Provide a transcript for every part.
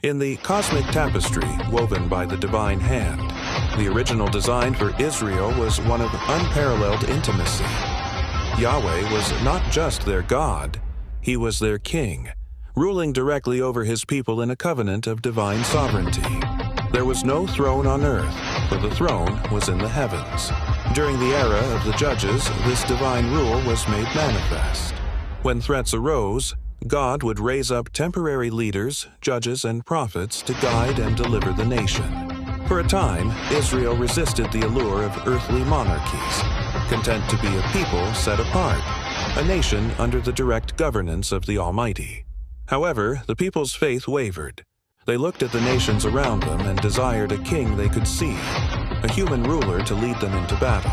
In the cosmic tapestry woven by the divine hand, the original design for Israel was one of unparalleled intimacy. Yahweh was not just their God, He was their king, ruling directly over His people in a covenant of divine sovereignty. There was no throne on earth, for the throne was in the heavens. During the era of the judges, this divine rule was made manifest. When threats arose, God would raise up temporary leaders, judges, and prophets to guide and deliver the nation. For a time, Israel resisted the allure of earthly monarchies, content to be a people set apart, a nation under the direct governance of the Almighty. However, the people's faith wavered. They looked at the nations around them and desired a king they could see, a human ruler to lead them into battle.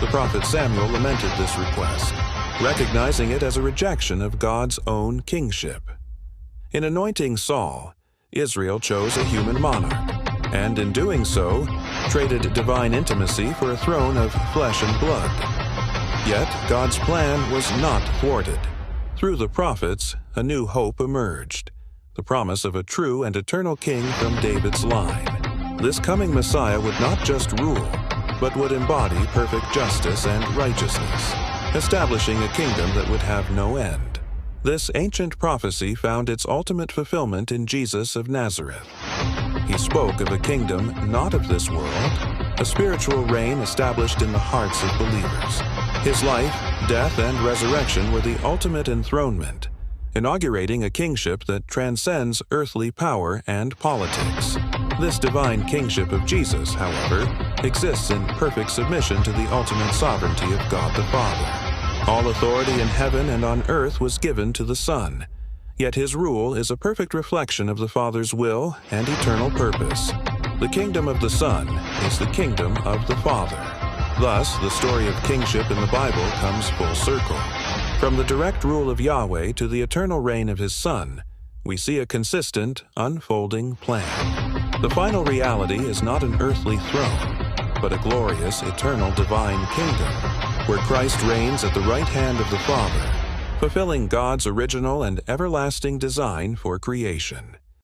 The prophet Samuel lamented this request, recognizing it as a rejection of God's own kingship. In anointing Saul, Israel chose a human monarch, and in doing so, traded divine intimacy for a throne of flesh and blood. Yet, God's plan was not thwarted. Through the prophets, a new hope emerged, the promise of a true and eternal king from David's line. This coming Messiah would not just rule, but would embody perfect justice and righteousness, establishing a kingdom that would have no end. This ancient prophecy found its ultimate fulfillment in Jesus of Nazareth. He spoke of a kingdom not of this world, a spiritual reign established in the hearts of believers. His life, death, and resurrection were the ultimate enthronement, inaugurating a kingship that transcends earthly power and politics. This divine kingship of Jesus, however, exists in perfect submission to the ultimate sovereignty of God the Father. All authority in heaven and on earth was given to the Son, yet His rule is a perfect reflection of the Father's will and eternal purpose. The kingdom of the Son is the kingdom of the Father. Thus, the story of kingship in the Bible comes full circle. From the direct rule of Yahweh to the eternal reign of His Son, we see a consistent, unfolding plan. The final reality is not an earthly throne, but a glorious, eternal divine kingdom, where Christ reigns at the right hand of the Father, fulfilling God's original and everlasting design for creation.